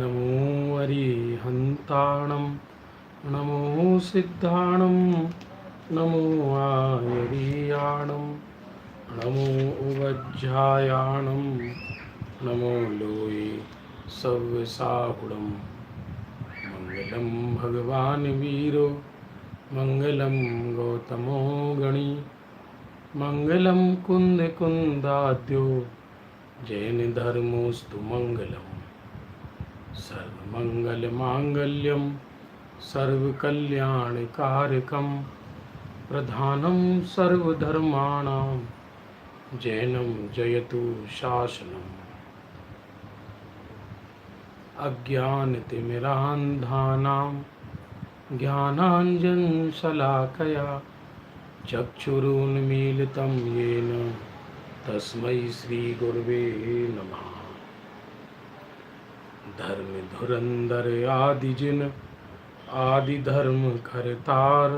नमो अरिहन्ताणं नमो सिद्धाणं नमो आयर्याणं नमो उवज्झायाणं नमो लोये सव्यसाहुणं मङ्गलं भगवान् वीरो मङ्गलं गौतमो गणी मङ्गलं कुन्दकुन्दाद्यो जैनधर्मोऽस्तु मङ्गलम् सर्वमङ्गलमाङ्गल्यं सर्वकल्याणकारकं प्रधानं सर्वधर्माणां जैनं जयतु शासनम् अज्ञानतिमिरान्धानां ज्ञानाञ्जनशलाकया चक्षुरुन्मीलितं येन तस्मै श्रीगुरवे नमः। धर्म धुरंधर आदि जिन आदि धर्म करतार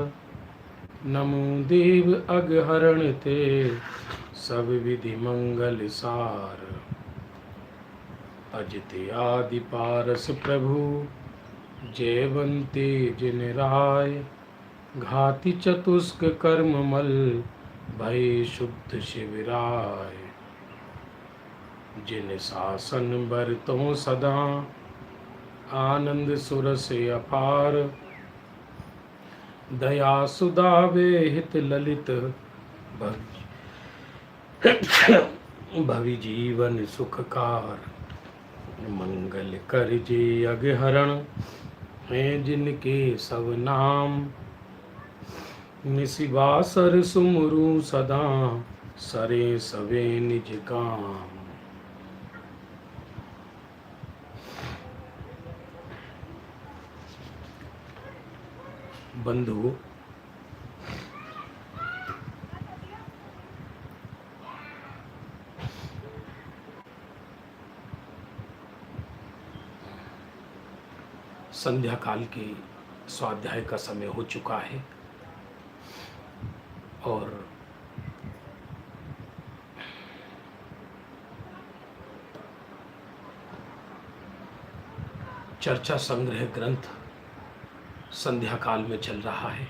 नमो देव अगहरण ते सब विधि मंगल सार अजित आदि पारस प्रभु जयवंते जिन राय घाति चतुष्क कर्म मल भय शुद्ध शिविराय जिन शासन बरतों सदा आनंद सुरस अपार दया सुदावे हित ललित भवि जीवन सुखकार मंगल कर जे अगहरण हैं जिनके सब नाम निशिवासर सुमरु सदा सरे सवे निज काम। बंधु संध्या काल के स्वाध्याय का समय हो चुका है और चर्चा संग्रह ग्रंथ संध्या काल में चल रहा है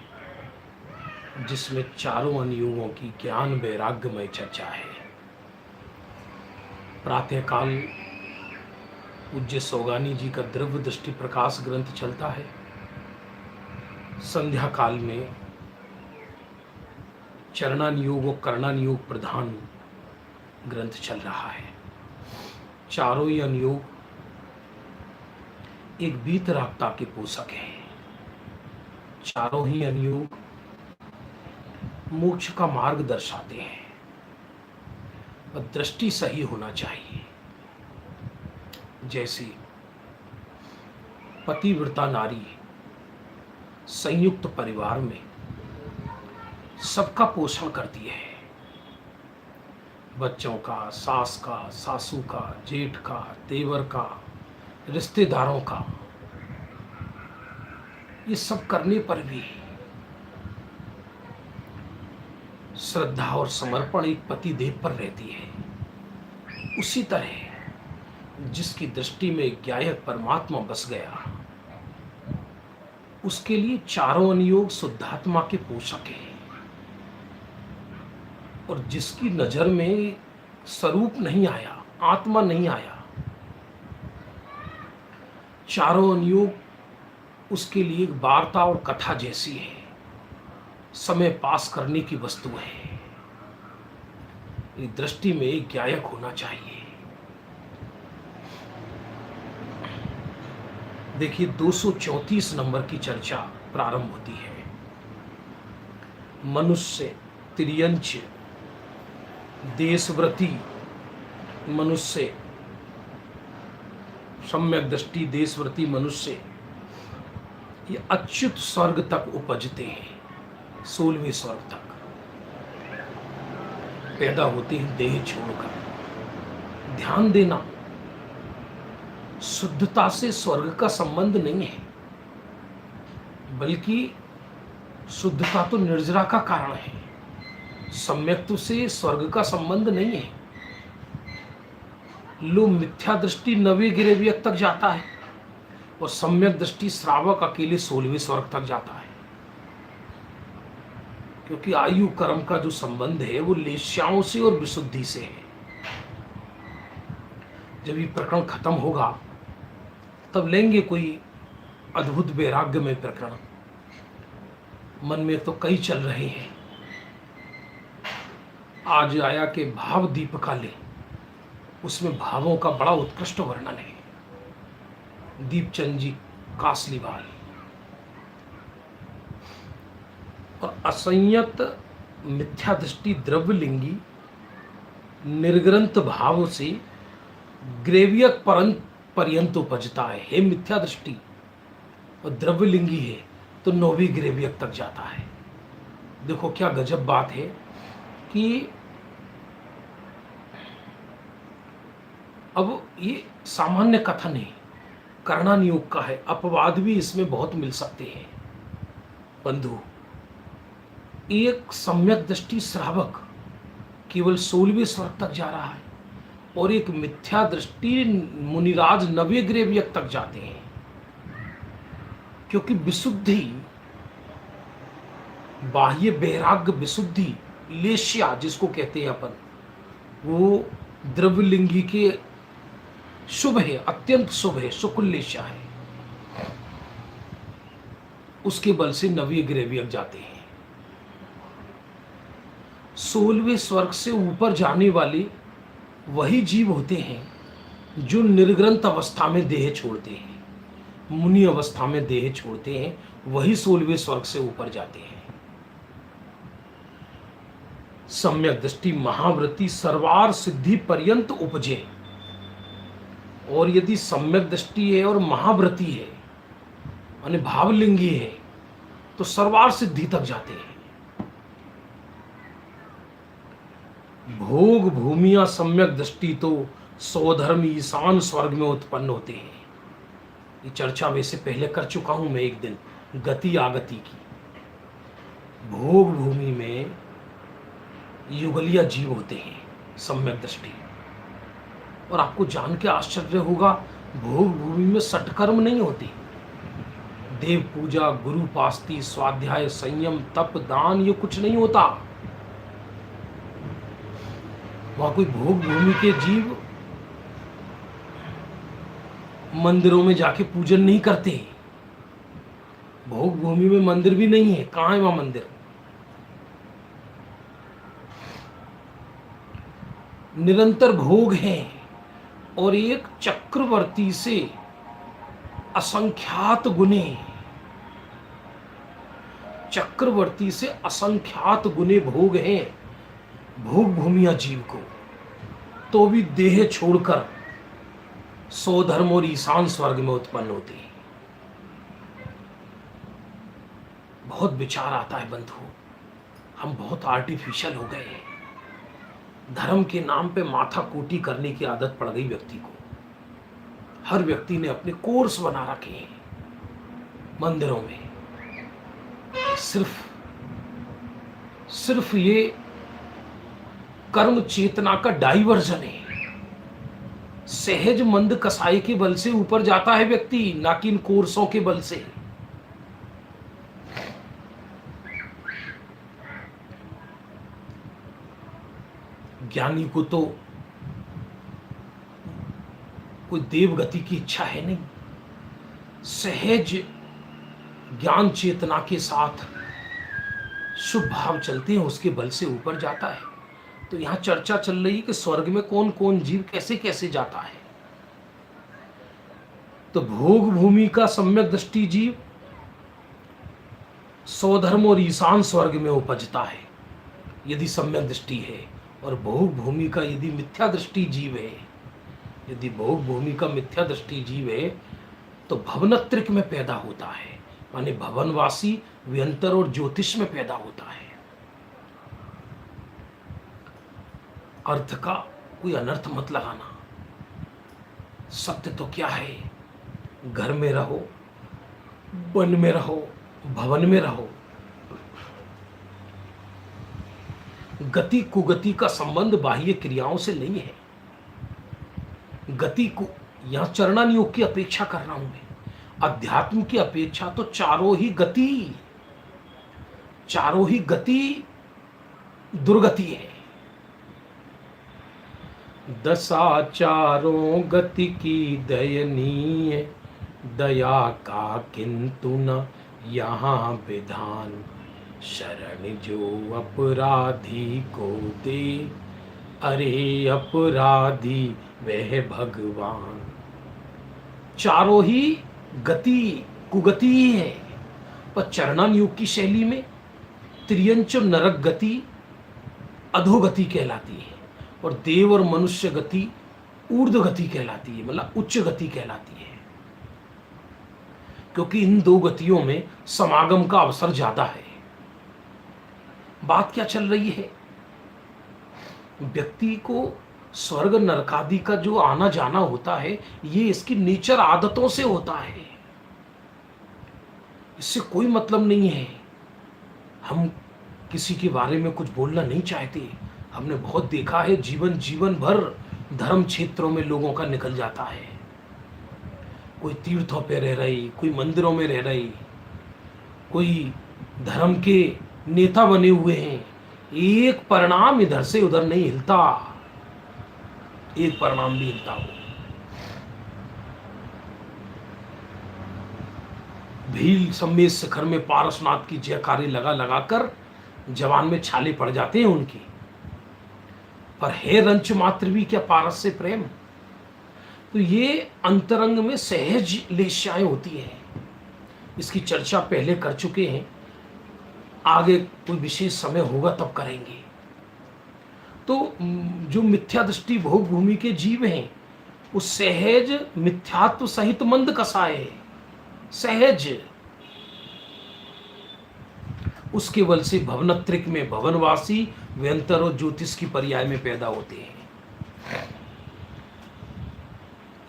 जिसमें चारों अनुयोगों की ज्ञान वैराग्यमय चर्चा है। प्रातः काल पूज्य सौगानी जी का द्रव्य दृष्टि प्रकाश ग्रंथ चलता है। संध्या काल में चरणानुयोग और कर्णानुयोग प्रधान ग्रंथ चल रहा है। चारों ही अनुयोग एक वीतरागता के पोषक हैं। चारों ही अनुयोग मोक्ष का मार्ग दर्शाते हैं और दृष्टि सही होना चाहिए। जैसे पतिव्रता नारी संयुक्त परिवार में सबका पोषण करती है, बच्चों का, सास का, सासू का, जेठ का, देवर का, रिश्तेदारों का। ये सब करने पर भी श्रद्धा और समर्पण एक पति देव पर रहती है। उसी तरह जिसकी दृष्टि में ज्ञायक परमात्मा बस गया उसके लिए चारों अनुयोग शुद्धात्मा के पोषक हैं। और जिसकी नजर में स्वरूप नहीं आया, आत्मा नहीं आया, चारों अनुयोग उसके लिए एक वार्ता और कथा जैसी है, समय पास करने की वस्तु है। ये दृष्टि में एक ज्ञायक होना चाहिए। देखिए 234 नंबर की चर्चा प्रारंभ होती है। मनुष्य तिर्यंच देशव्रती मनुष्य, सम्यक दृष्टि देशव्रती मनुष्य ये अच्युत स्वर्ग तक उपजते हैं। 16वें स्वर्ग तक पैदा होते हैं देह छोड़कर। ध्यान देना, शुद्धता से स्वर्ग का संबंध नहीं है, बल्कि शुद्धता तो निर्जरा का कारण है। सम्यक्त्व से स्वर्ग का संबंध नहीं है। लो मिथ्या दृष्टि नवे गिरे व्यक्त तक जाता है, और सम्यक दृष्टि श्रावक अकेले 16वें स्वर्ग तक जाता है, क्योंकि आयु कर्म का जो संबंध है वो लेश्याओं से और विशुद्धि से है। जब ये प्रकरण खत्म होगा तब लेंगे कोई अद्भुत वैराग्य में प्रकरण। मन में तो कई चल रहे हैं। आज आया कि भाव दीपिका ले, उसमें भावों का बड़ा उत्कृष्ट वर्णन है। दीपचंद जी कासलीवाल। और असंयत मिथ्या दृष्टि द्रव्यलिंगी निर्ग्रंथ भाव से ग्रेवियक पर्यंत उपजता है। हे मिथ्या दृष्टि और द्रव्यलिंगी है तो 9वीं ग्रेवियक तक जाता है। देखो क्या गजब बात है कि अब ये सामान्य कथन है, करणान योग का है, अपवाद भी इसमें बहुत मिल सकते हैं। बंधु, एक सम्यक दृष्टि श्रावक केवल 16वें स्वर्ग तक जा रहा है और एक मिथ्या दृष्टि मुनिराज 9वें ग्रेवियक तक जाते हैं, क्योंकि विशुद्धि, बाह्य वैराग्य विशुद्धि, लेश्या जिसको कहते हैं अपन, वो द्रव्यलिंगी के शुभ है, अत्यंत शुभ है, शुक्ल लेश्या है। उसके बल से 9वीं ग्रेवियक जाते हैं। 16वें स्वर्ग से ऊपर जाने वाले वही जीव होते हैं जो निर्ग्रंथ अवस्था में देह छोड़ते हैं, मुनि अवस्था में देह छोड़ते हैं, वही 16वें स्वर्ग से ऊपर जाते हैं। सम्यक दृष्टि महाव्रति सर्वार सिद्धि पर्यंत उपजे, और यदि सम्यक दृष्टि है और महाव्रति है माने भावलिंगी है तो सर्वार सिद्धि तक जाते हैं। भोग भूमिया सम्यक दृष्टि तो स्वधर्म ईशान स्वर्ग में उत्पन्न होते हैं। ये चर्चा वैसे पहले कर चुका हूं मैं एक दिन, गति आगति की। भोग भूमि में युगलिया जीव होते हैं सम्यक दृष्टि, और आपको जान के आश्चर्य होगा भोग भूमि में सटकर्म नहीं होते। देव पूजा, गुरु पास्ती, स्वाध्याय, संयम, तप, दान, ये कुछ नहीं होता। वहां कोई भोग भूमि के जीव मंदिरों में जाके पूजन नहीं करते। भोग भूमि में मंदिर भी नहीं है, कहां है वहां मंदिर? निरंतर भोग हैं और एक चक्रवर्ती से असंख्यात गुने, चक्रवर्ती से असंख्यात गुने भोग हैं भोग भूमिया जीव को, तो भी देह छोड़कर स्वधर्म और ईशान स्वर्ग में उत्पन्न होते हैं। बहुत विचार आता है बंधु, हम बहुत आर्टिफिशियल हो गए हैं। धर्म के नाम पे माथा कोटी करने की आदत पड़ गई व्यक्ति को। हर व्यक्ति ने अपने कोर्स बना रखे हैं मंदिरों में। सिर्फ ये कर्म चेतना का डाइवर्जन है। सहज मंद कसाई के बल से ऊपर जाता है व्यक्ति, ना कि इन कोर्सों के बल से। ज्ञानी को तो कोई देव गति की इच्छा है नहीं, सहज ज्ञान चेतना के साथ शुभ भाव चलते हैं, उसके बल से ऊपर जाता है। तो यहां चर्चा चल रही है कि स्वर्ग में कौन कौन जीव कैसे कैसे जाता है। तो भोग भूमि का सम्यक दृष्टि जीव स्वधर्म और ईशान स्वर्ग में उपजता है यदि सम्यक दृष्टि है, और भोग भूमि का यदि मिथ्या दृष्टि जीव है, यदि भोग भूमि का मिथ्या दृष्टि जीव है तो भवनत्रिक में पैदा होता है, माने भवनवासी, व्यंतर और ज्योतिष में पैदा होता है। अर्थ का कोई अनर्थ मत लगाना। सत्य तो क्या है, घर में रहो, वन में रहो, भवन में रहो। गति कुगति का संबंध बाह्य क्रियाओं से नहीं है। गति को यहां चरणान योग की अपेक्षा कर रहा हूं मैं। अध्यात्म की अपेक्षा तो चारों ही गति दुर्गति है। दशा चारों गति की दयनीय, दया का किंतु न यहाँ विधान। शरण जो अपराधी को दे, अरे अपराधी वह भगवान। चारों ही गति कुगति ही है, पर चरणन योग की शैली में त्रियंच नरक गति अधोगति कहलाती है, और देव और मनुष्य गति ऊर्ध्व गति कहलाती है, मतलब उच्च गति कहलाती है। क्योंकि इन दो गतियों में समागम का अवसर ज्यादा है। बात क्या चल रही है? व्यक्ति को स्वर्ग नरकादि का जो आना जाना होता है, ये इसकी नेचर आदतों से होता है, इससे कोई मतलब नहीं है। हम किसी के बारे में कुछ बोलना नहीं चाहते। हमने बहुत देखा है, जीवन भर धर्म क्षेत्रों में लोगों का निकल जाता है। कोई तीर्थों पे रह रही, कोई मंदिरों में रह रही, कोई धर्म के नेता बने हुए हैं, एक परिणाम इधर से उधर नहीं हिलता, एक परिणाम भी हिलता हो। भील सम्मेद शिखर में पारसनाथ की जयकारी लगा लगाकर जवान में छाले पड़ जाते हैं उनकी, पर है रंच मात्र भी क्या पारस से प्रेम। तो ये अंतरंग में सहज लेश्याएं होती हैं। इसकी चर्चा पहले कर चुके हैं, आगे कोई विशेष समय होगा तब करेंगे। तो जो मिथ्या दृष्टि भोग भूमि के जीव हैं, वो सहज मिथ्यात्व सहित मंद कसाए, सहज उसके बल से भवनत्रिक में भवनवासी व्यंतर और ज्योतिष की पर्याय में पैदा होते हैं।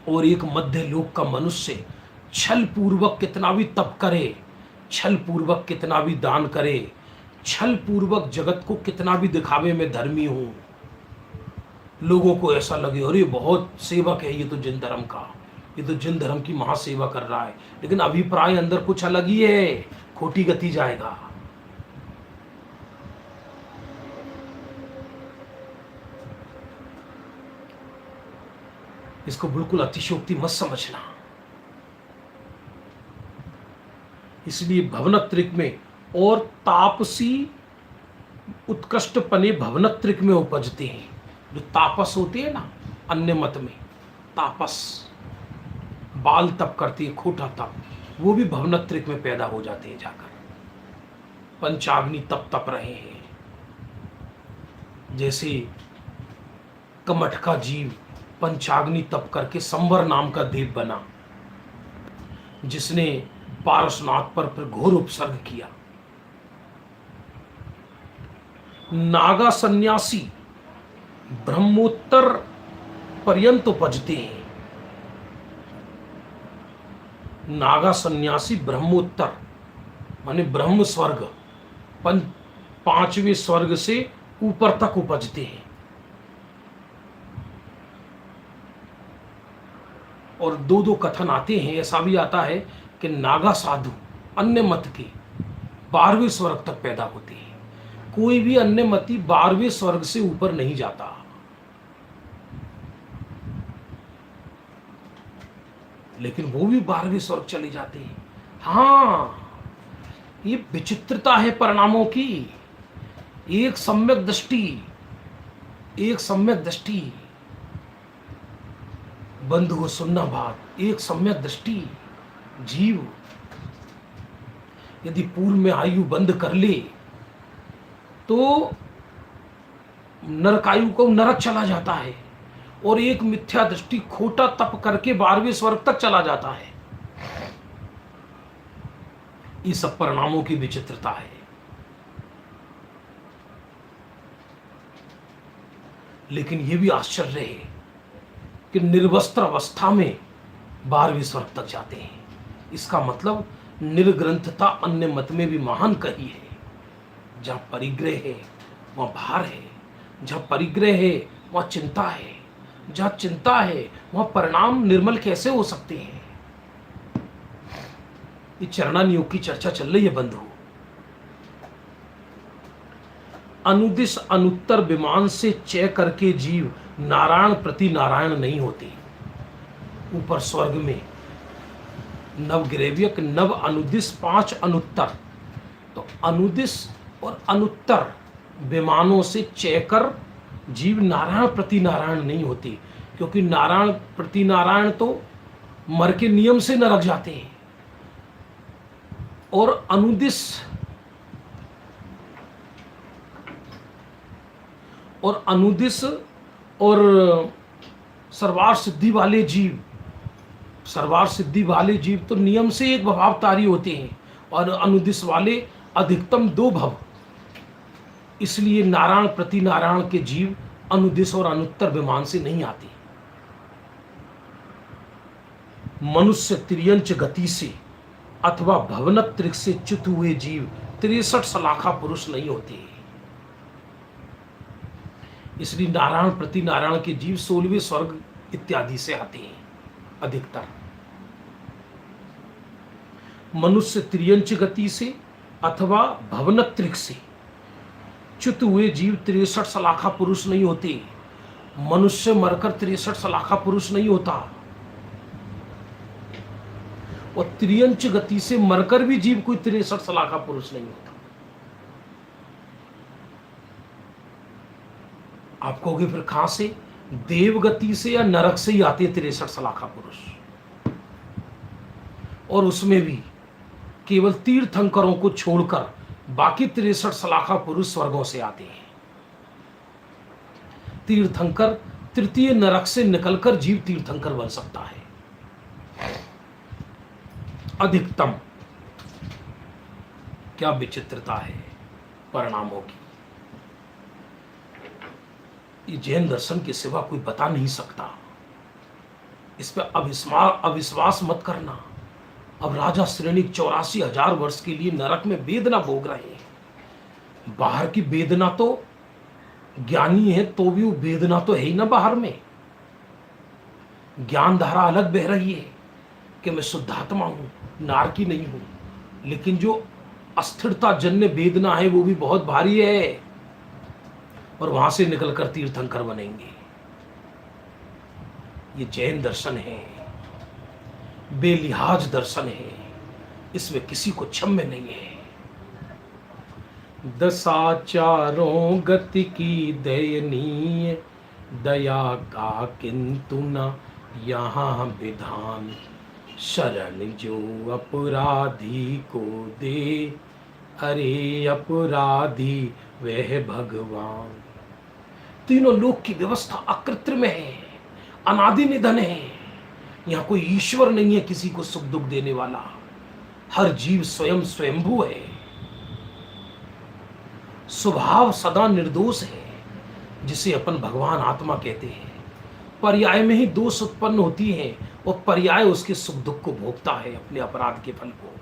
और एक मध्य लोक का मनुष्य छल पूर्वक कितना भी तप करे, छल पूर्वक कितना भी दान करे, छल पूर्वक जगत को कितना भी दिखावे में धर्मी हो, लोगों को ऐसा लगे अरे बहुत सेवक है ये तो जिन धर्म का, ये तो जिन धर्म की महासेवा कर रहा है, लेकिन अभिप्राय अंदर कुछ अलग ही है, खोटी गति जाएगा। इसको बिल्कुल अतिशयोक्ति मत समझना। इसलिए भवनत्रिक में और तापसी उत्कृष्ट पने भवनत्रिक में उपजते हैं। जो तापस होते हैं ना, अन्य मत में तापस बाल तप करती है, खोटा तप, वो भी भवनत्रिक में पैदा हो जाते हैं जाकर। पंचाग्नि तप तप रहे हैं, जैसे कमठ का जीव पंचाग्नि तप करके संवर नाम का देव बना, जिसने पारसनाथ पर घोर उपसर्ग किया। नागा सन्यासी ब्रह्मोत्तर पर्यंत उपजते हैं। नागा सन्यासी ब्रह्मोत्तर माने ब्रह्म स्वर्ग, पांचवें स्वर्ग से ऊपर तक उपजते हैं। और दो दो कथन आते हैं, ऐसा भी आता है कि नागा साधु अन्य मत के 12वें स्वर्ग तक पैदा होते हैं। कोई भी अन्य मती 12वें स्वर्ग से ऊपर नहीं जाता। लेकिन वो भी 12वें स्वर्ग चले जाते हैं। हाँ, ये विचित्रता है परिणामों की। एक सम्यक दृष्टि बंधु को सुनना बात, एक सम्यक दृष्टि जीव यदि पूर्व में आयु बंद कर ले तो नरकायु को नरक चला जाता है, और एक मिथ्या दृष्टि खोटा तप करके 12वें स्वर्ग तक चला जाता है। ये सब परिणामों की विचित्रता है। लेकिन यह भी आश्चर्य है कि निर्वस्त्र अवस्था में 12वें स्वर्ग तक जाते हैं। इसका मतलब निर्ग्रंथता अन्य मत में भी महान कही है। जहां परिग्रह है वहां भार है, जहां परिग्रह है वहां चिंता है, जहां चिंता है वहां परिणाम निर्मल कैसे हो सकते हैं। ये चरणान योग की चर्चा चल रही है बंधु। अनुदिश अनुत्तर विमान से चय करके जीव नारायण प्रति नारायण नहीं होते। ऊपर स्वर्ग में नव ग्रेव्यक नव अनुदिश 5 अनुत्तर, तो अनुदिश और अनुत्तर विमानों से चय कर जीव नारायण प्रति नारायण नहीं होते, क्योंकि नारायण प्रति नारायण तो मर के नियम से नरक जाते हैं, और अनुदिश और सर्वार सिद्धि वाले जीव तो नियम से एक भवावतारी होते हैं, और अनुदिश वाले अधिकतम 2 भव। इसलिए नारायण प्रति नारायण के जीव अनुदिश और अनुत्तर विमान से नहीं आते। मनुष्य त्रियंच गति से अथवा भवनत्रिक से च्युत हुए जीव 63 सलाखा पुरुष नहीं होते। इसलिए नारायण प्रति नारायण के जीव 16वें स्वर्ग इत्यादि से आते हैं अधिकतर। मनुष्य त्रियंच गति से अथवा भवनत्रिक से च्युत हुए जीव 63 सलाखा पुरुष नहीं होते। मनुष्य मरकर 63 सलाखा पुरुष नहीं होता, और त्रियंच गति से मरकर भी जीव कोई 63 सलाखा पुरुष नहीं होता। आप कहोगे फिर कहां से? देव गति से या नरक से ही आते 63 सलाखा पुरुष, और उसमें भी केवल तीर्थंकरों को छोड़कर बाकी 63 सलाखा पुरुष स्वर्गों से आते हैं। तीर्थंकर तृतीय नरक से निकलकर जीव तीर्थंकर बन सकता है अधिकतम। क्या विचित्रता है परिणामों की, ये जैन दर्शन के सिवा कोई बता नहीं सकता। इस पर अविश्वास मत करना। अब राजा श्रेणिक 84,000 वर्ष के लिए नरक में वेदना भोग रहे हैं। बाहर की वेदना तो ज्ञानी है तो भी वो वेदना तो है ही ना बाहर में। ज्ञान धारा अलग बह रही है कि मैं शुद्धात्मा हूं, नारकी नहीं हूं, लेकिन जो अस्थिरता जन्य वेदना है वो भी बहुत भारी है, और वहां से निकलकर तीर्थंकर बनेंगे। ये जैन दर्शन है, बेलिहाज दर्शन है, इसमें किसी को क्षम्य नहीं है। दशाचारों गति की दयनीय दया का किंतु न यहाँ विधान, शरण जो अपराधी को दे, अरे अपराधी वह भगवान। तीनों लोक की व्यवस्था अकृत्रिम है, अनादि निधन है। यहाँ कोई ईश्वर नहीं है किसी को सुख दुख देने वाला। हर जीव स्वयं स्वयंभू है, स्वभाव सदा निर्दोष है, जिसे अपन भगवान आत्मा कहते हैं। पर्याय में ही दोष उत्पन्न होती है, और पर्याय उसके सुख दुख को भोगता है, अपने अपराध के फल को।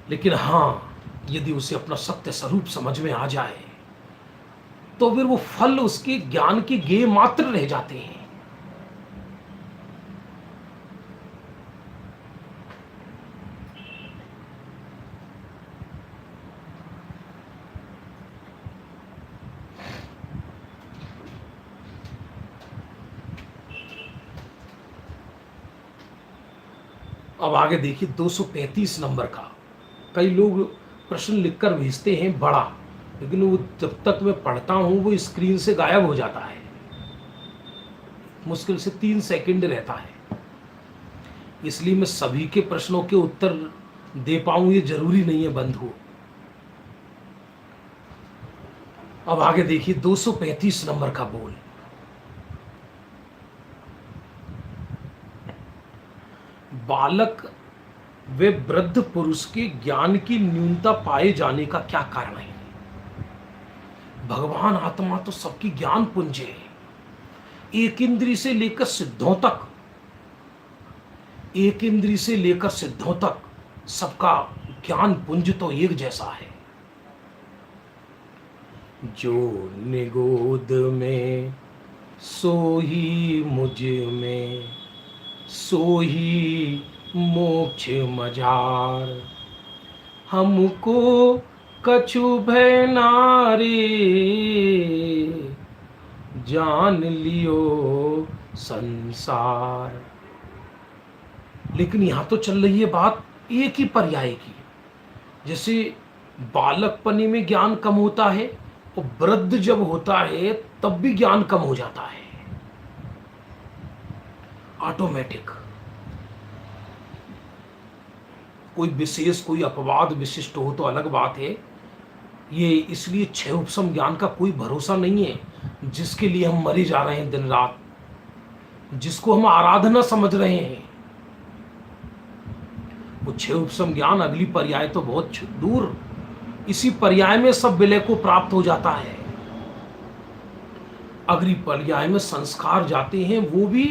लेकिन हां, यदि उसे अपना सत्य स्वरूप समझ में आ जाए तो फिर वो फल उसके ज्ञान के गेय मात्र रह जाते हैं। अब आगे देखिए 235 नंबर का। कई लोग प्रश्न लिखकर भेजते हैं बड़ा, लेकिन वो जब तक मैं पढ़ता हूं वो स्क्रीन से गायब हो जाता है, मुश्किल से 3 सेकंड रहता है। इसलिए मैं सभी के प्रश्नों के उत्तर दे पाऊं ये जरूरी नहीं है बंधु। अब आगे देखिए 235 नंबर का बोल। बालक वे वृद्ध पुरुष के ज्ञान की न्यूनता पाए जाने का क्या कारण है? भगवान आत्मा तो सबकी ज्ञान पुंज है, एक इंद्री से लेकर सिद्धों तक सबका ज्ञान पुंज तो एक जैसा है। जो निगोद में सो ही मुझ में सो ही मोक्ष मझार। हमको कछु भय नारे जान लियो संसार। लेकिन यहां तो चल रही है बात एक ही पर्याय की। जैसे बालकपनी में ज्ञान कम होता है और वृद्ध जब होता है तब भी ज्ञान कम हो जाता है, ऑटोमेटिक। कोई विशेष कोई अपवाद विशिष्ट हो तो अलग बात है। ये इसलिए छह उपसम ज्ञान का कोई भरोसा नहीं है, जिसके लिए हम मरे जा रहे हैं दिन रात, जिसको हम आराधना समझ रहे हैं। वो छह उपसम ज्ञान अगली पर्याय तो बहुत दूर, इसी पर्याय में सब विलय को प्राप्त हो जाता है। अगली पर्याय में संस्कार जाते हैं, वो भी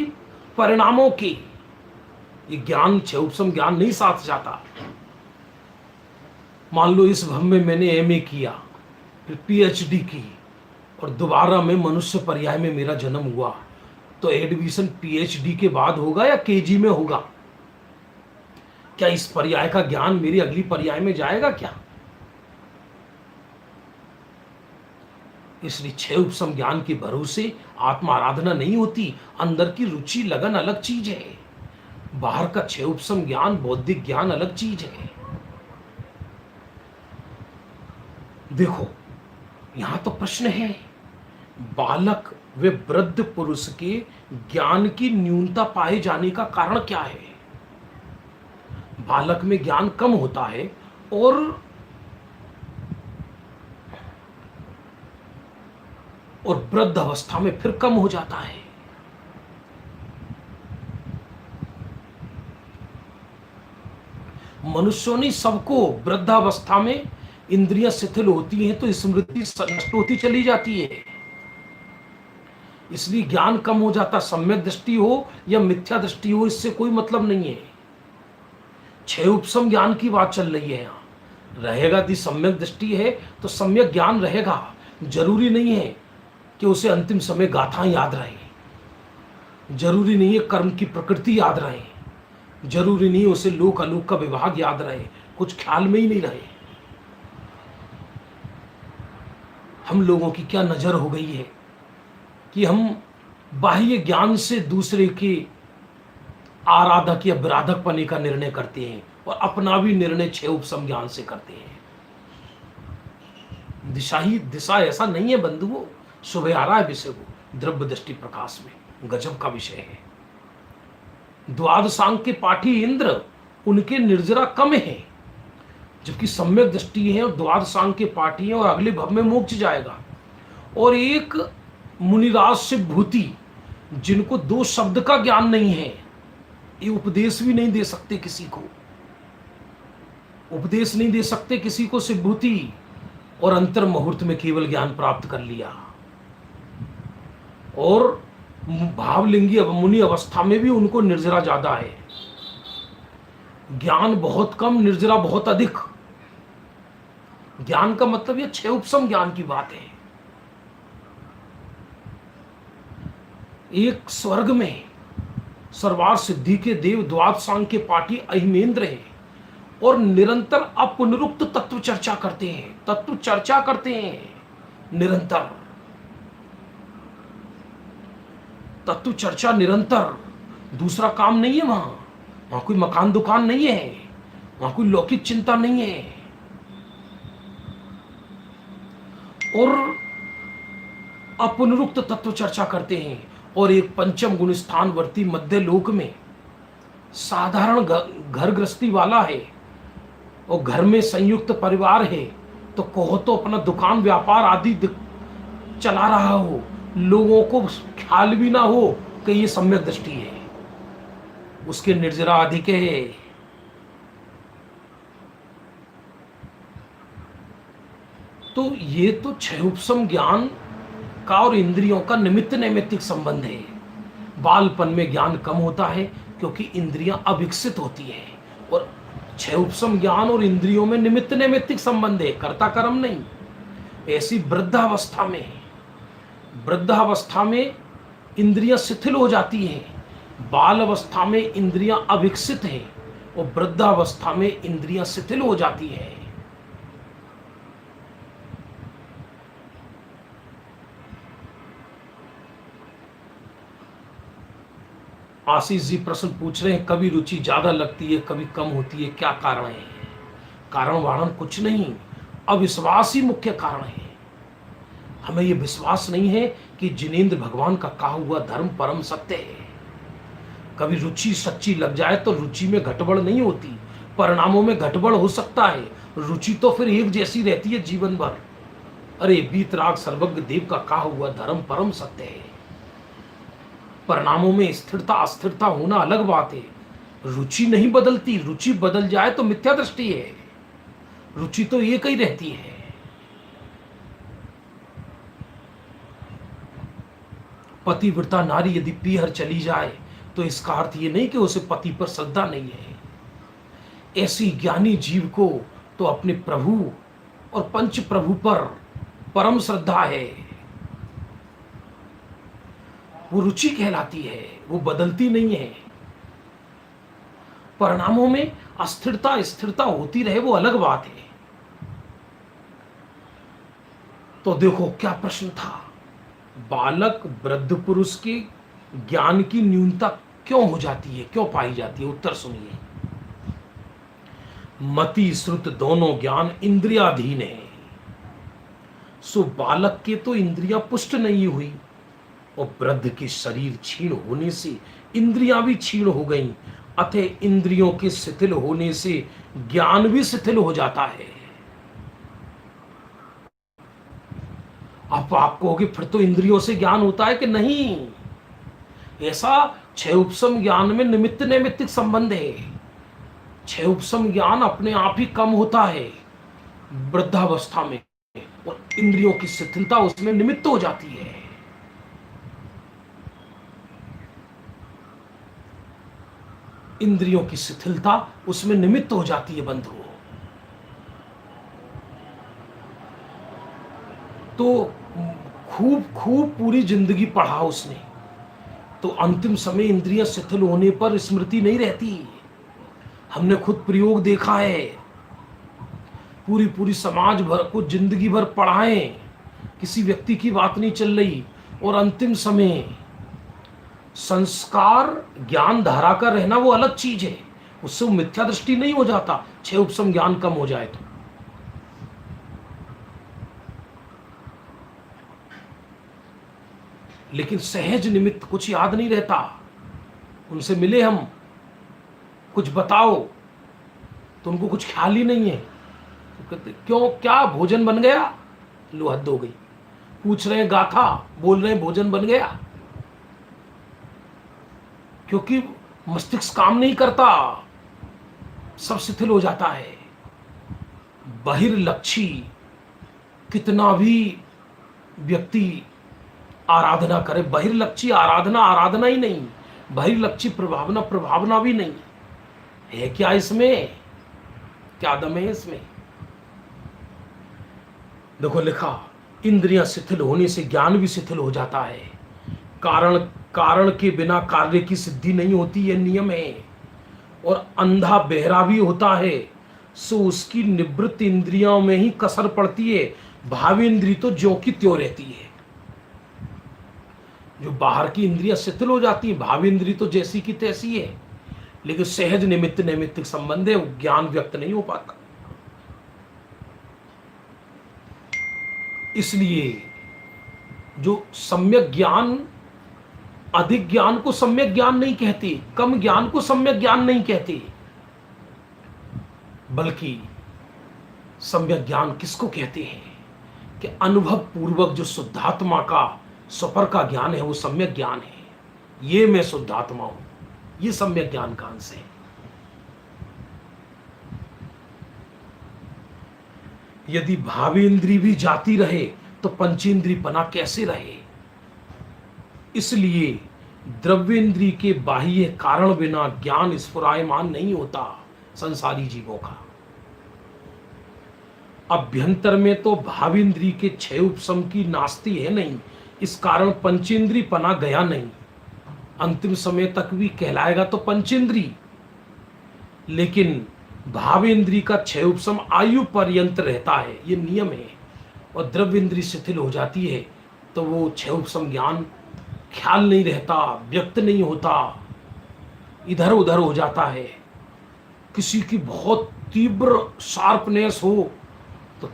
परिणामों के। ये ज्ञान छह उपसम ज्ञान नहीं साथ जाता। मान लो इस भव में मैंने एमए किया, फिर पीएचडी की, और दोबारा में मनुष्य पर्याय में मेरा जन्म हुआ, तो एडमिशन पीएचडी के बाद होगा या केजी में होगा? क्या इस पर्याय का ज्ञान मेरी अगली पर्याय में जाएगा क्या? इसलिए छह उपसम ज्ञान के भरोसे आत्मा आराधना नहीं होती। अंदर की रुचि लगन अलग चीज है, बाहर का छह उपसम ज्ञान बौद्धिक ज्ञान अलग चीज है। देखो यहां तो प्रश्न है, बालक व वृद्ध पुरुष के ज्ञान की न्यूनता पाए जाने का कारण क्या है? बालक में ज्ञान कम होता है और वृद्ध अवस्था में फिर कम हो जाता है। मनुष्यों ने सबको वृद्धावस्था में इंद्रियां शिथिल होती हैं तो स्मृति नष्ट होती चली जाती है, इसलिए ज्ञान कम हो जाता। सम्यक दृष्टि हो या मिथ्या दृष्टि हो, इससे कोई मतलब नहीं है। छह उपसम ज्ञान की बात चल रही है यहां। रहेगा यदि सम्यक दृष्टि है तो सम्यक ज्ञान रहेगा। जरूरी नहीं है कि उसे अंतिम समय गाथाएं याद रहे, जरूरी नहीं है कर्म की प्रकृति याद रहे, जरूरी नहीं उसे लोक अलोक का विभाग याद रहे, कुछ ख्याल में ही नहीं रहे। हम लोगों की क्या नजर हो गई है कि हम बाह्य ज्ञान से दूसरे के आराधक या विराधक पने का निर्णय करते हैं और अपना भी निर्णय छह उपसम ज्ञान से करते हैं। दिशा ऐसा नहीं है बंधुओं। सुबह आ रहा है विषय को द्रव्य दृष्टि प्रकाश में, गजब का विषय है। द्वादशांग के पाठी इंद्र, उनके निर्जरा कम है, जबकि सम्यक दृष्टि है और द्वादशांग के पाठी है और अगले भव में मोक्ष जाएगा। और एक मुनिराज से भूति, जिनको दो शब्द का ज्ञान नहीं है, ये उपदेश भी नहीं दे सकते किसी को, उपदेश नहीं दे सकते किसी को सिद्धभूति, और अंतर मुहूर्त में केवल ज्ञान प्राप्त कर लिया। और भावलिंगी मुनि अवस्था में भी उनको निर्जरा ज्यादा है, ज्ञान बहुत कम निर्जरा बहुत अधिक। ज्ञान का मतलब यह छह उपसम ज्ञान की बात है। एक स्वर्ग में सर्वार सिद्धि के देव द्वादशांग के पाठी अहिमेंद्र है और निरंतर अपुनरुक्त तत्व चर्चा करते हैं, तत्व चर्चा करते हैं निरंतर, तत्व चर्चा निरंतर। दूसरा काम नहीं है वहां कोई मकान दुकान नहीं है, वहां कोई लौकिक चिंता नहीं है। और अपुनरुक्त तत्व चर्चा करते हैं। और एक पंचम गुण स्थानवर्ती मध्य लोक में साधारण घर गृहस्थी वाला है और घर में संयुक्त परिवार है, तो कहो तो अपना दुकान व्यापार आदि चला रहा हो, लोगों को ख्याल भी ना हो कि ये सम्यक दृष्टि है, उसके निर्जरा अधिक है। तो ये तो छह उपसम ज्ञान का और इंद्रियों का निमित्त नैमित्तिक संबंध है। बालपन में ज्ञान कम होता है क्योंकि इंद्रियां अविकसित होती हैं, और छह उपसम ज्ञान और इंद्रियों में निमित्त नैमित्तिक संबंध है, कर्ता कर्म नहीं। ऐसी वृद्धावस्था में इंद्रियां शिथिल हो जाती हैं। बाल अवस्था में इंद्रियां अविकसित हैं और वृद्धावस्था में इंद्रियां शिथिल हो जाती हैं। आशीष जी प्रश्न पूछ रहे हैं, कभी रुचि ज्यादा लगती है कभी कम होती है, क्या कारण है? कारण वारण कुछ नहीं, अविश्वास ही मुख्य कारण है। हमें यह विश्वास नहीं है कि जिनेंद्र भगवान का कहा हुआ धर्म परम सत्य है। कभी रुचि सच्ची लग जाए तो रुचि में गड़बड़ नहीं होती, परिणामों में गड़बड़ हो सकता है, रुचि तो फिर एक जैसी रहती है जीवन भर। अरे वीतराग सर्वज्ञ देव का कहा हुआ धर्म परम सत्य है। परिणामों में स्थिरता अस्थिरता होना अलग बात है। रुचि नहीं बदलती, रुचि बदल जाए तो मिथ्या दृष्टि है, रुचि तो एक ही रहती है। पतिव्रता नारी यदि पीहर चली जाए तो इसका अर्थ ये नहीं कि उसे पति पर श्रद्धा नहीं है। ऐसी ज्ञानी जीव को तो अपने प्रभु और पंच प्रभु पर परम श्रद्धा है, वो रुचि कहलाती है, वो बदलती नहीं है। परिणामों में अस्थिरता स्थिरता होती रहे वो अलग बात है। तो देखो क्या प्रश्न था, बालक वृद्ध पुरुष के ज्ञान की न्यूनता क्यों हो जाती है, क्यों पाई जाती है? उत्तर सुनिए। मति श्रुत दोनों ज्ञान इंद्रियाधीन है। सो बालक के तो इंद्रियां पुष्ट नहीं हुई और वृद्ध के शरीर क्षीण होने से इंद्रियां भी क्षीण हो गईं, अतः इंद्रियों के शिथिल होने से ज्ञान भी शिथिल हो जाता है। आप कहोगे फिर तो इंद्रियों से ज्ञान होता है कि नहीं? ऐसा छह उपसम ज्ञान में निमित्त नैमित्तिक संबंध है। छह उपसम ज्ञान अपने आप ही कम होता है वृद्धावस्था में और इंद्रियों की शिथिलता उसमें निमित्त हो जाती है। इंद्रियों की शिथिलता उसमें निमित्त हो जाती है बंधुओं। तो खूब खूब पूरी जिंदगी पढ़ा उसने, तो अंतिम समय इंद्रियां शिथिल होने पर स्मृति नहीं रहती। हमने खुद प्रयोग देखा है, पूरी पूरी समाज भर को जिंदगी भर पढ़ाएं, किसी व्यक्ति की बात नहीं चल रही और अंतिम समय संस्कार ज्ञान धारा का रहना वो अलग चीज है, उससे वो मिथ्या दृष्टि नहीं हो जाता छह उपसम ज्ञान कम हो जाए तो। लेकिन सहज निमित्त कुछ याद नहीं रहता, उनसे मिले हम, कुछ बताओ तो उनको कुछ ख्याल ही नहीं है। तो कहते क्यों, क्या भोजन बन गया? लो हद हो गई। पूछ रहे हैं गाथा, बोल रहे हैं भोजन बन गया, क्योंकि मस्तिष्क काम नहीं करता, सब शिथिल हो जाता है। बहिर्लक्षी कितना भी व्यक्ति आराधना करे, बहिर्लक्षी आराधना आराधना ही नहीं, बहिर्लक्षी प्रभावना प्रभावना भी नहीं है। क्या इसमें क्या दम है इसमें? देखो लिखा, इंद्रियां शिथिल होने से ज्ञान भी शिथिल हो जाता है। कारण के बिना कार्य की सिद्धि नहीं होती, यह नियम है। और अंधा बहरा भी होता है सो उसकी निवृत्त इंद्रियों में ही कसर पड़ती है, भावी इंद्री तो ज्यों की त्यों रहती है। जो बाहर की इंद्रियां शिथिल हो जाती है, भावी इंद्री तो जैसी की तैसी है, लेकिन सहज निमित्त नैमित्तिक संबंध है, ज्ञान व्यक्त नहीं हो पाता। इसलिए जो सम्यक ज्ञान, अधिक ज्ञान को सम्यक ज्ञान नहीं कहते, कम ज्ञान को सम्यक ज्ञान नहीं कहते, बल्कि सम्यक ज्ञान किसको कहते हैं कि अनुभव पूर्वक जो शुद्धात्मा का स्वपर का ज्ञान है वो सम्यक ज्ञान है। ये मैं शुद्धात्मा हूं, ये सम्यक ज्ञान का अंश है। यदि भावी इंद्री भी जाती रहे तो पंचेंद्री पना कैसे रहे? इसलिए द्रव्येंद्री के बाह्य कारण बिना ज्ञान स्फुरायमान नहीं होता संसारी जीवों का। अभ्यंतर में तो भावी इंद्री के छह उपसम की नास्ती है नहीं, इस कारण पंचेंद्री पना गया नहीं। अंतिम समय तक भी कहलाएगा तो पंचेंद्री, लेकिन भावेंद्री का क्षय उपशम आयु पर्यंत रहता है, ये नियम है। और द्रव्य इंद्री शिथिल हो जाती है तो वो क्षय उपशम ज्ञान ख्याल नहीं रहता, व्यक्त नहीं होता, इधर उधर हो जाता है। किसी की बहुत तीव्र शार्पनेस हो तो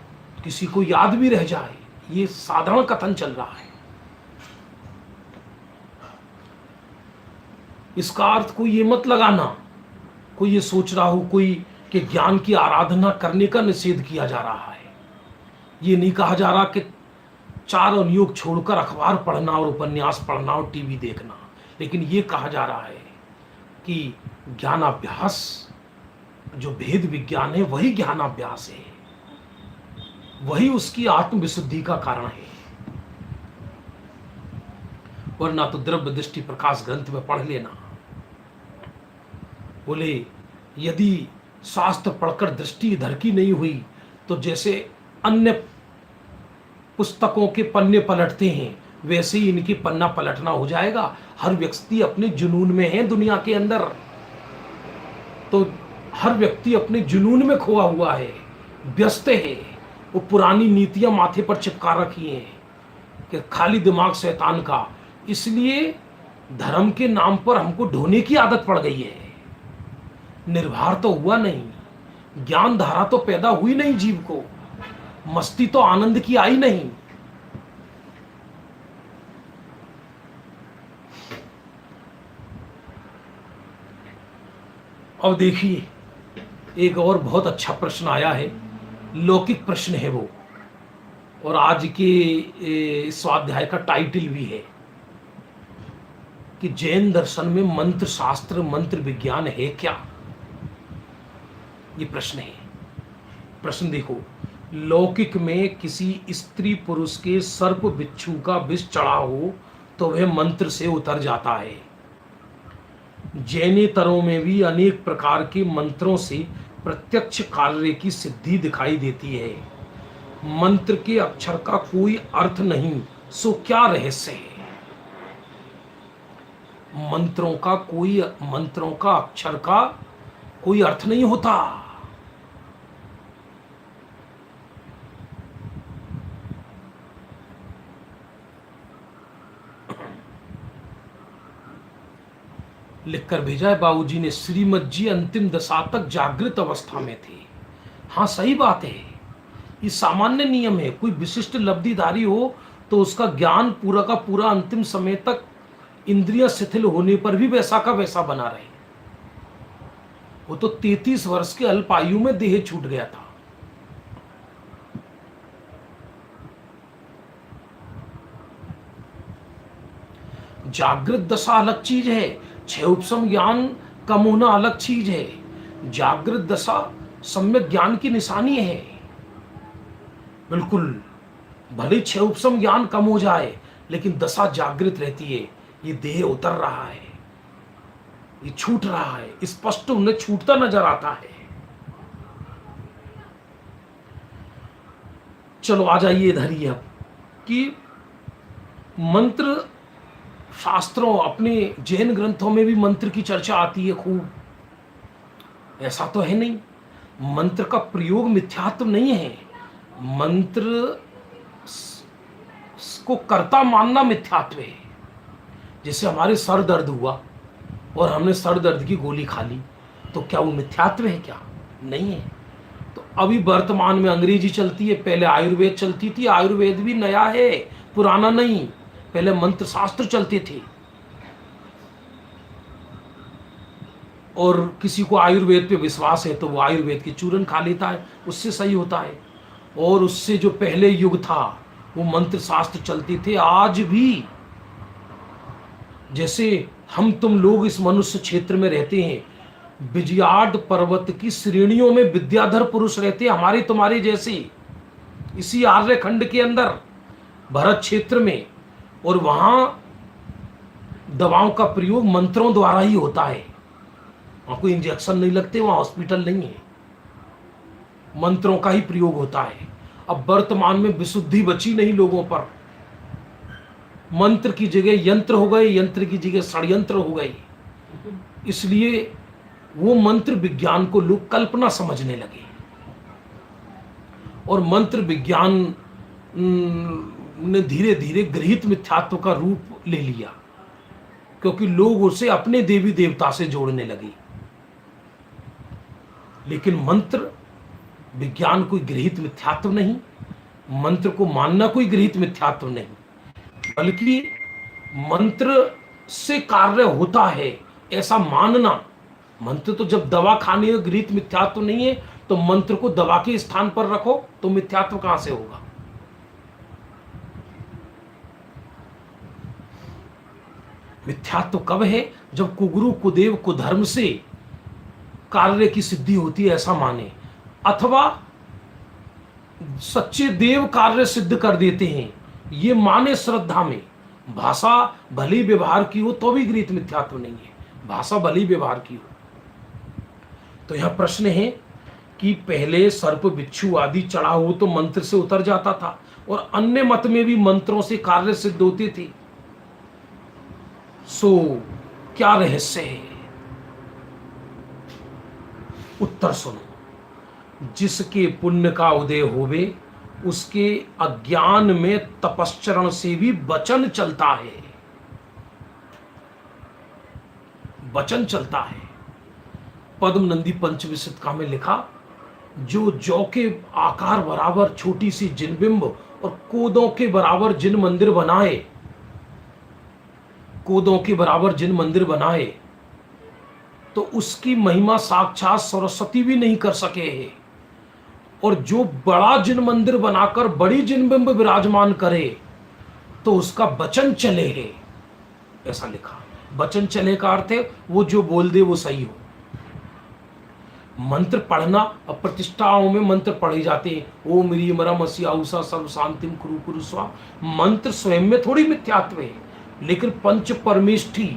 किसी को याद भी रह जाए, ये साधारण कथन चल रहा है। इसका अर्थ कोई ये मत लगाना, कोई ये सोच रहा हो कोई कि ज्ञान की आराधना करने का निषेध किया जा रहा है। ये नहीं कहा जा रहा कि चार अनुयोग छोड़कर अखबार पढ़ना और उपन्यास पढ़ना और टीवी देखना, लेकिन ये कहा जा रहा है कि ज्ञानाभ्यास जो भेद विज्ञान है वही ज्ञानाभ्यास है, वही उसकी आत्मविशुद्धि का कारण है। वरना तो द्रव्य दृष्टि प्रकाश ग्रंथ में पढ़ लेना। बोले यदि शास्त्र पढ़कर दृष्टि इधर की नहीं हुई तो जैसे अन्य पुस्तकों के पन्ने पलटते हैं वैसे ही इनकी पन्ना पलटना हो जाएगा। हर व्यक्ति अपने जुनून में है दुनिया के अंदर, तो हर व्यक्ति अपने जुनून में खोआ हुआ है, व्यस्त है। वो पुरानी नीतियां माथे पर चिपका रखी हैं कि खाली दिमाग शैतान का, इसलिए धर्म के नाम पर हमको ढोने की आदत पड़ गई है। निर्भर तो हुआ नहीं, ज्ञान धारा तो पैदा हुई नहीं जीव को, मस्ती तो आनंद की आई नहीं। अब देखिए एक और बहुत अच्छा प्रश्न आया है, लौकिक प्रश्न है वो, और आज के स्वाध्याय का टाइटल भी है कि जैन दर्शन में मंत्र शास्त्र मंत्र विज्ञान है क्या। ये प्रश्न है। प्रश्न देखो, लौकिक में किसी स्त्री पुरुष के सर्प बिच्छू का विष चढ़ा हो तो वह मंत्र से उतर जाता है। जैनेतरों में भी अनेक प्रकार के मंत्रों से प्रत्यक्ष कार्य की सिद्धि दिखाई देती है। मंत्र के अक्षर का कोई अर्थ नहीं, सो क्या रहस्य है। मंत्रों का अक्षर का कोई अर्थ नहीं होता। लिखकर भेजा है बाबूजी ने, श्रीमद जी अंतिम दशा तक जागृत अवस्था में थे। हाँ सही बात है, ये सामान्य नियम है। कोई विशिष्ट लब्धिधारी हो तो उसका ज्ञान पूरा का पूरा अंतिम समय तक इंद्रियां शिथिल होने पर भी वैसा का वैसा बना रहे। वो तो 33 वर्ष के अल्पायु में देह छूट गया था। जागृत दशा अलग चीज है, क्षय उपशम ज्ञान कम होना अलग चीज है। जागृत दशा सम्यक ज्ञान की निशानी है। बिल्कुल, भले क्षय उपशम ज्ञान कम हो जाए लेकिन दशा जागृत रहती है। ये देह उतर रहा है, ये छूट रहा है, स्पष्ट उन्हें छूटता नजर आता है। चलो आ जाइए इधर ही अब कि मंत्र शास्त्रों, अपने जैन ग्रंथों में भी मंत्र की चर्चा आती है खूब। ऐसा तो है नहीं, मंत्र का प्रयोग मिथ्यात्व नहीं है। मंत्र को कर्ता मानना मिथ्यात्व है। जैसे हमारे सर दर्द हुआ और हमने सर दर्द की गोली खा ली, तो क्या वो मिथ्यात्व है? क्या नहीं है। तो अभी वर्तमान में अंग्रेजी चलती है, पहले आयुर्वेद चलती थी। आयुर्वेद भी नया है, पुराना नहीं। पहले मंत्र शास्त्र चलते थे, और किसी को आयुर्वेद पे विश्वास है तो वो आयुर्वेद की चूरन खा लेता है, उससे सही होता है। और उससे जो पहले युग था वो मंत्र शास्त्र चलते थे। आज भी जैसे हम तुम लोग इस मनुष्य क्षेत्र में रहते हैं, विजयाड पर्वत की श्रेणियों में विद्याधर पुरुष रहते हैं, हमारे तुम्हारे जैसे, इसी आर्यखंड के अंदर भरत क्षेत्र में। और वहां दवाओं का प्रयोग मंत्रों द्वारा ही होता है। वहां कोई इंजेक्शन नहीं लगते, वहां हॉस्पिटल नहीं है, मंत्रों का ही प्रयोग होता है। अब वर्तमान में विशुद्धि बची नहीं लोगों पर, मंत्र की जगह यंत्र हो गए, यंत्र की जगह षड्यंत्र हो गए। इसलिए वो मंत्र विज्ञान को लोग कल्पना समझने लगे और मंत्र विज्ञान ने धीरे धीरे गृहीत मिथ्यात्व का रूप ले लिया, क्योंकि लोग उसे अपने देवी देवता से जोड़ने लगे। लेकिन मंत्र विज्ञान कोई गृहीत मिथ्यात्व नहीं, मंत्र को मानना कोई गृहीत मिथ्यात्व नहीं, बल्कि मंत्र से कार्य होता है ऐसा मानना। मंत्र तो जब दवा खाने का गृहीत मिथ्यात्व नहीं है, तो मंत्र को दवा के स्थान पर रखो तो मिथ्यात्व कहां से होगा? मिथ्यात्व कब है? जब कुगुरु कुदेव कुधर्म से कार्य की सिद्धि होती है ऐसा माने, अथवा सच्चे देव कार्य सिद्ध कर देते हैं ये माने श्रद्धा में। भाषा भली व्यवहार की हो तो भी गृहीत मिथ्यात्व नहीं है, भाषा भली व्यवहार की हो। तो यहां प्रश्न है कि पहले सर्प बिच्छू आदि चढ़ा हो तो मंत्र से उतर जाता था, और अन्य मत में भी मंत्रों से कार्य सिद्ध होते थे। सो क्या रहस्य है? उत्तर सुनो। जिसके पुण्य का उदय होवे उसके अज्ञान में तपश्चरण से भी वचन चलता है, वचन चलता है। पद्म नंदी पंचविंशतिका में लिखा, जो जौ के आकार बराबर छोटी सी जिनबिंब और कोदों के बराबर जिन मंदिर बनाए, कोदों के बराबर जिन मंदिर बनाए, तो उसकी महिमा साक्षात सरस्वती भी नहीं कर सके है। और जो बड़ा जिन मंदिर बनाकर बड़ी जिनबिंब विराजमान करे तो उसका वचन चले है, ऐसा लिखा। वचन चले का अर्थ है वो जो बोल दे वो सही हो। मंत्र पढ़ना, अब प्रतिष्ठाओं में मंत्र पढ़े जाते हैं, ओम ह्रीम रम अस्याउषा सर्व शांतिम कुरु कुरु स्वा। मंत्र स्वयं में थोड़ी मिथ्यात्व है, लेकिन पंच परमेष्ठी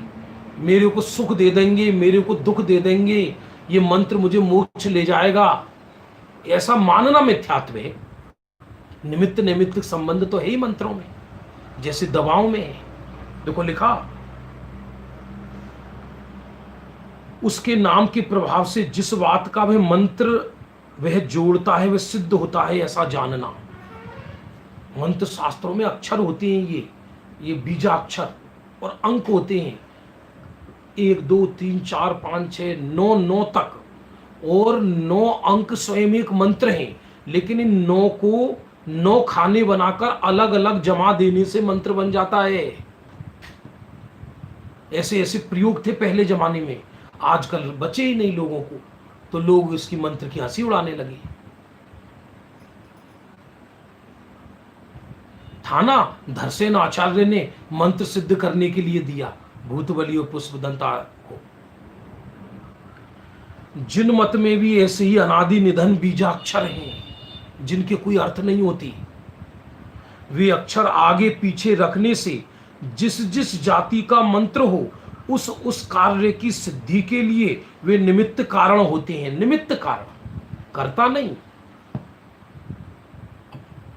मेरे को सुख दे देंगे, मेरे को दुख दे देंगे, ये मंत्र मुझे मोक्ष ले जाएगा, ऐसा मानना मिथ्यात्व है। निमित्त नैमित्तिक संबंध तो है ही मंत्रों में, जैसे दवाओं में है। देखो लिखा, उसके नाम के प्रभाव से जिस बात का वह मंत्र वह जोड़ता है वह सिद्ध होता है, ऐसा जानना। मंत्र शास्त्रों में अक्षर होते हैं, ये बीजाक्षर और अंक होते हैं, 1 2 3 4 5 6 9 तक, और 9 अंक स्वयं एक मंत्र हैं। लेकिन इन 9 को 9 खाने बनाकर अलग अलग जमा देने से मंत्र बन जाता है। ऐसे ऐसे प्रयोग थे पहले जमाने में, आजकल बचे ही नहीं लोगों को, तो लोग इसकी मंत्र की हंसी उड़ाने लगे। था ना, धरसेन आचार्य ने मंत्र सिद्ध करने के लिए दिया भूतबली और पुष्पदंता को। जिन मत में भी ऐसे ही अनादि निधन बीजाक्षर हैं जिनके कोई अर्थ नहीं होती, वे अक्षर आगे पीछे रखने से जिस जिस जाति का मंत्र हो उस कार्य की सिद्धि के लिए वे निमित्त कारण होते हैं। निमित्त कारण, करता नहीं।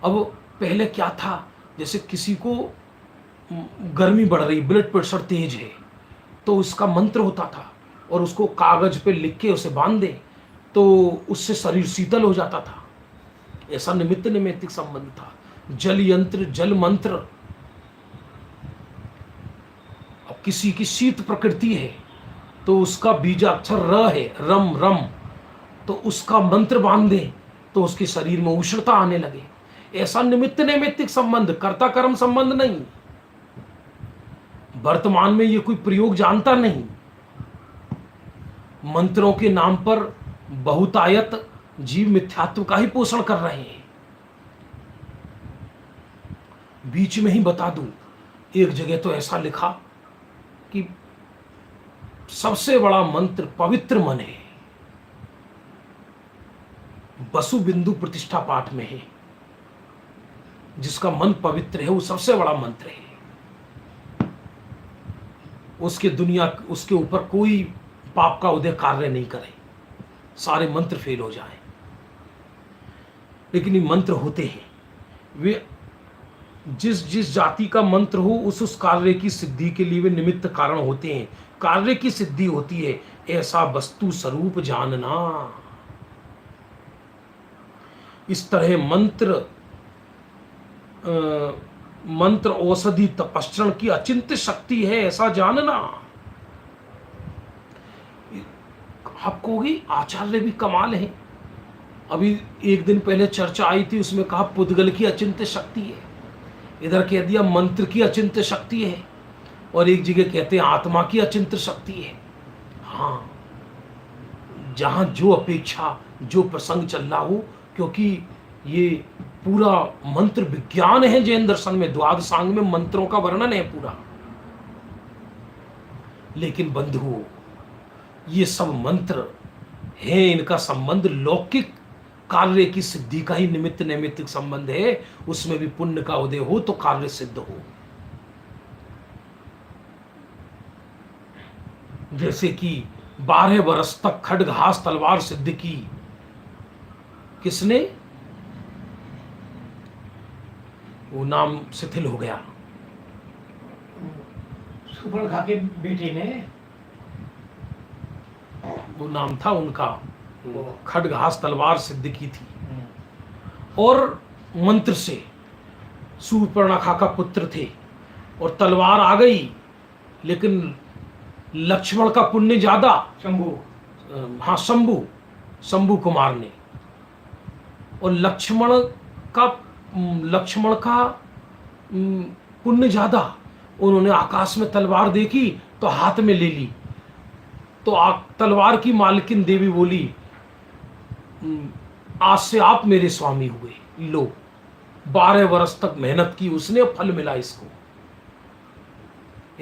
अब पहले क्या था, जैसे किसी को गर्मी बढ़ रही, ब्लड प्रेशर तेज है, तो उसका मंत्र होता था और उसको कागज पे लिख के उसे बांध दे तो उससे शरीर शीतल हो जाता था। ऐसा निमित्त नैमित्तिक संबंध था। जल यंत्र, जल मंत्र। अब किसी की शीत प्रकृति है तो उसका बीजाक्षर र है, रम रम, तो उसका मंत्र बांध दे तो उसके शरीर में उष्णता आने लगे। ऐसा निमित्त नैमित्तिक संबंध, कर्ता कर्म संबंध नहीं। वर्तमान में ये कोई प्रयोग जानता नहीं। मंत्रों के नाम पर बहुतायत जीव मिथ्यात्व का ही पोषण कर रहे हैं। बीच में ही बता दूं, एक जगह तो ऐसा लिखा कि सबसे बड़ा मंत्र पवित्र मन है, वसु बिंदु प्रतिष्ठा पाठ में है। जिसका मन पवित्र है वो सबसे बड़ा मंत्र है। उसके ऊपर कोई पाप का उदय कार्य नहीं करे, सारे मंत्र फेल हो जाएं। लेकिन ये मंत्र होते हैं, वे जिस जिस जाति का मंत्र हो उस कार्य की सिद्धि के लिए वे निमित्त कारण होते हैं। कार्य की सिद्धि होती है ऐसा वस्तु स्वरूप जानना। इस तरह मंत्र औषधि तपस्रण की अचिंत्य शक्ति है ऐसा जानना। आप कहोगे आचार्य भी कमाल है। अभी एक दिन पहले चर्चा आई थी, उसमें कहा पुद्गल की अचिंत्य शक्ति है, इधर कह दिया मंत्र की अचिंत्य शक्ति है, और एक जगह कहते हैं आत्मा की अचिंत्य शक्ति है। हाँ, जहां जो अपेक्षा जो प्रसंग चल रहा हो, क्योंकि ये पूरा मंत्र विज्ञान है जैन दर्शन में, द्वादशांग में मंत्रों का वर्णन है पूरा। लेकिन बंधुओं, ये सब मंत्र हैं, इनका संबंध लौकिक कार्य की सिद्धि का ही निमित्त नैमित्तिक संबंध है। उसमें भी पुण्य का उदय हो तो कार्य सिद्ध हो। जैसे कि 12 वर्ष तक खड्ग घास तलवार सिद्ध की किसने, वो नाम शिथिल हो गया, सुपर्णखा के बेटे ने, वो नाम था उनका, खड्ग घास तलवार सिद्ध की थी। और मंत्र से सुपर्णखा का पुत्र थे और तलवार आ गई, लेकिन लक्ष्मण का पुण्य ज्यादा। शंभू, हाँ शंभू कुमार ने, और लक्ष्मण का पुण्य ज्यादा। उन्होंने आकाश में तलवार देखी तो हाथ में ले ली, तो तलवार की मालकिन देवी बोली आज से आप मेरे स्वामी हुए। लो, 12 वर्ष तक मेहनत की उसने, फल मिला इसको।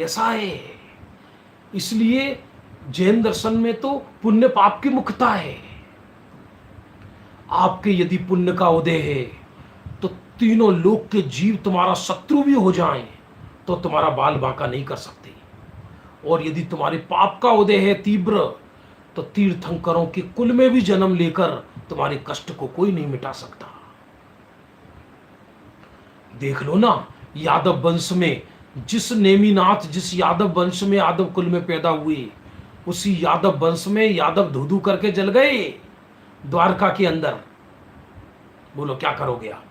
ऐसा है। इसलिए जैन दर्शन में तो पुण्य पाप की मुख्यता है। आपके यदि पुण्य का उदय है तो तीनों लोक के जीव तुम्हारा शत्रु भी हो जाएं तो तुम्हारा बाल बांका नहीं कर सकते। और यदि तुम्हारे पाप का उदय है तीव्र, तो तीर्थंकरों के कुल में भी जन्म लेकर तुम्हारे कष्ट को कोई नहीं मिटा सकता। देख लो ना, यादव वंश में जिस नेमिनाथ, जिस यादव वंश में यादव कुल में पैदा हुए, उसी यादव वंश में यादव धू करके जल गए द्वारका के अंदर। बोलो क्या करोगे आप?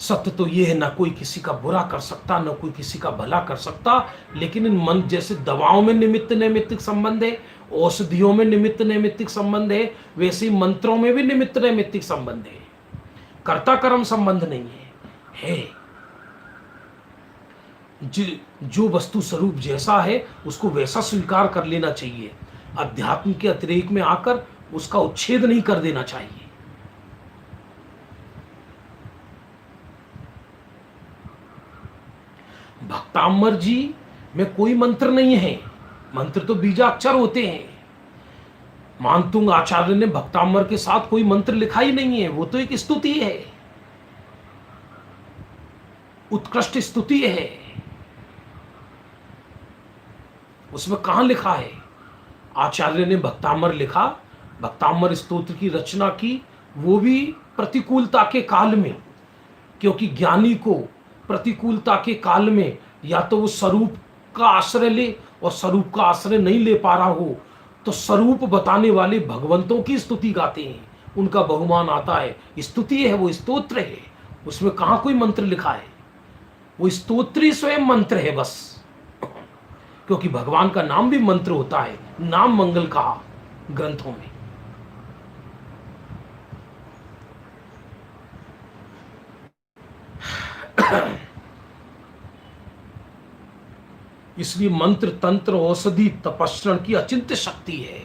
सत्य तो ये है, ना कोई किसी का बुरा कर सकता, ना कोई किसी का भला कर सकता। लेकिन इन मन जैसे दवाओं में निमित्त नैमित्तिक संबंध है, औषधियों में निमित्त नैमित्तिक संबंध है, वैसे ही मंत्रों में भी निमित्त नैमित्तिक संबंध है। कर्ता कर्म संबंध नहीं है। जो वस्तु स्वरूप जैसा है उसको वैसा स्वीकार कर लेना चाहिए। अध्यात्म के अतिरेक में आकर उसका उच्छेद नहीं कर देना चाहिए। भक्ताम्बर जी में कोई मंत्र नहीं है, मंत्र तो बीजाक्षर होते हैं। मानतुंग आचार्य ने भक्ताम्बर के साथ कोई मंत्र लिखा ही नहीं है, वो तो एक स्तुति है, उत्कृष्ट स्तुति है। उसमें कहां लिखा है आचार्य ने भक्ताम्बर लिखा? भक्ताम्बर स्तोत्र की रचना की वो भी प्रतिकूलता के काल में, क्योंकि ज्ञानी को प्रतिकूलता के काल में या तो वो स्वरूप का आश्रय ले, और स्वरूप का आश्रय नहीं ले पा रहा हो तो स्वरूप बताने वाले भगवंतों की स्तुति गाते हैं, उनका बहुमान आता है। स्तुति है, वो स्तोत्र है, उसमें कहां कोई मंत्र लिखा है? वो स्तोत्र ही स्वयं मंत्र है बस। क्योंकि भगवान का नाम भी मंत्र होता है, नाम मंगल कहा ग्रंथों में। इसलिए मंत्र तंत्र औषधि तपस्रण की अचिंत्य शक्ति है,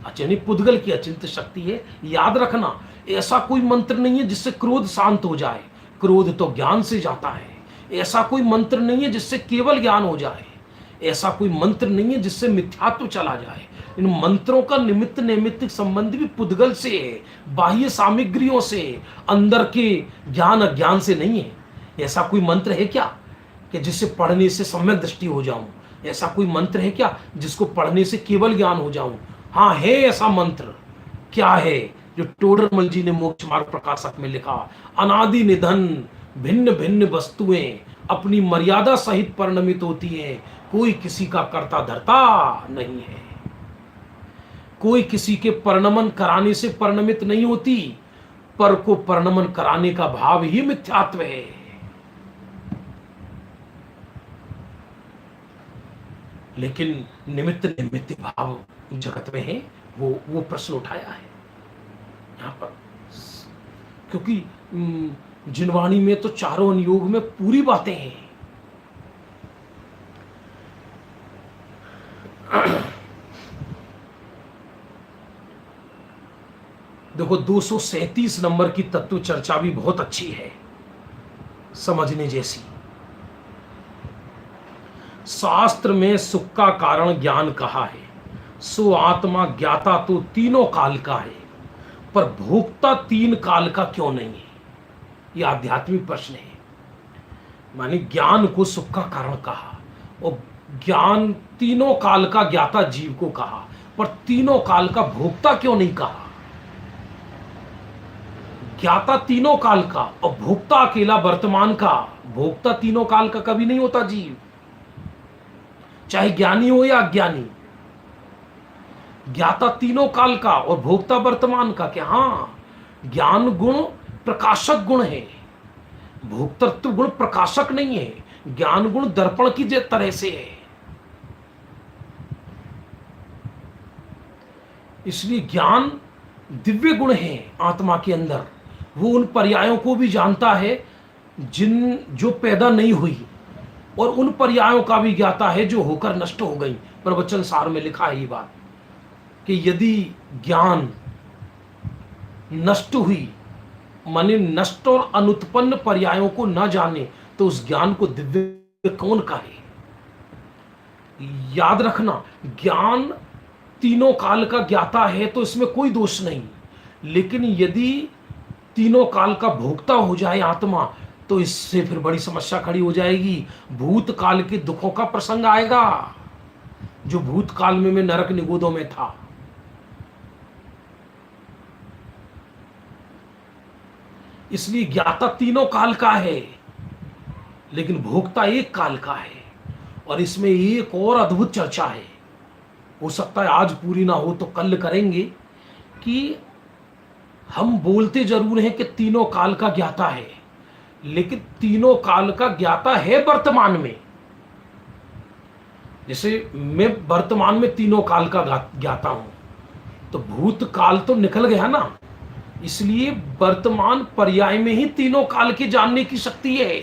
अचनी पुद्गल की अचिंत्य शक्ति है। याद रखना, ऐसा कोई मंत्र नहीं है जिससे क्रोध शांत हो जाए, क्रोध तो ज्ञान से जाता है। ऐसा कोई मंत्र नहीं है जिससे केवल ज्ञान हो जाए, ऐसा कोई मंत्र नहीं है जिससे मिथ्यात्व चला जाए। इन मंत्रों का निमित्त नैमित्तिक संबंध भी पुद्गल से है, बाह्य सामग्रियों से, अंदर के ज्ञान अज्ञान से नहीं है। ऐसा कोई मंत्र है क्या कि जिससे पढ़ने से सम्यक दृष्टि हो जाऊं? ऐसा कोई मंत्र है क्या जिसको पढ़ने से केवल ज्ञान हो जाऊं? हाँ है ऐसा मंत्र। क्या है? जो टोडरमल जी ने मोक्ष मार्ग प्रकाशक में लिखा, अनादि निधन भिन्न भिन्न वस्तुएं अपनी मर्यादा सहित परिणमित होती हैं, कोई किसी का कर्ता धर्ता नहीं है। कोई किसी के परिणमन कराने से परिणमित नहीं होती, पर को परिणमन कराने का भाव ही मिथ्यात्व है। लेकिन निमित्त निमित्त भाव जगत में है, वो प्रश्न उठाया है यहां पर, क्योंकि जिनवाणी में तो चारों अनुयोग में पूरी बातें हैं। देखो 237 नंबर की तत्व चर्चा भी बहुत अच्छी है, समझने जैसी। शास्त्र में सुख का कारण ज्ञान कहा है, सो आत्मा ज्ञाता तो तीनों काल का है, पर भोक्ता तीन काल का क्यों नहीं है? यह आध्यात्मिक प्रश्न है। माने ज्ञान को सुख का कारण कहा और ज्ञान तीनों काल का ज्ञाता जीव को कहा, पर तीनों काल का भोक्ता क्यों नहीं कहा? ज्ञाता तीनों काल का और भोक्ता अकेला वर्तमान का। भोक्ता तीनों काल का कभी नहीं होता जीव, चाहे ज्ञानी हो या अज्ञानी। ज्ञाता तीनों काल का और भोक्ता वर्तमान का। क्या? हाँ, ज्ञान गुण प्रकाशक गुण है, भोक्तृत्व गुण प्रकाशक नहीं है। ज्ञान गुण दर्पण की तरह से है। इसलिए ज्ञान दिव्य गुण है आत्मा के अंदर। वो उन पर्यायों को भी जानता है जो पैदा नहीं हुई, और उन पर्यायों का भी ज्ञाता है जो होकर नष्ट हो गई। प्रवचन सार में लिखा है ये बात कि यदि ज्ञान नष्ट हुई, माने नष्ट और अनुत्पन्न पर्यायों को न जाने, तो उस ज्ञान को दिव्य कौन कहे? याद रखना, ज्ञान तीनों काल का ज्ञाता है तो इसमें कोई दोष नहीं। लेकिन यदि तीनों काल का भोक्ता हो जाए आत्मा, तो इससे फिर बड़ी समस्या खड़ी हो जाएगी। भूतकाल के दुखों का प्रसंग आएगा, जो भूतकाल में मैं नरक निगोदों में था। इसलिए ज्ञाता तीनों काल का है, लेकिन भोक्ता एक काल का है। और इसमें एक और अद्भुत चर्चा है, हो सकता है आज पूरी ना हो तो कल करेंगे, कि हम बोलते जरूर हैं कि तीनों काल का ज्ञाता है, लेकिन तीनों काल का ज्ञाता है वर्तमान में। जैसे मैं वर्तमान में तीनों काल का ज्ञाता हूं, तो भूतकाल तो निकल गया ना, इसलिए वर्तमान पर्याय में ही तीनों काल के जानने की शक्ति है।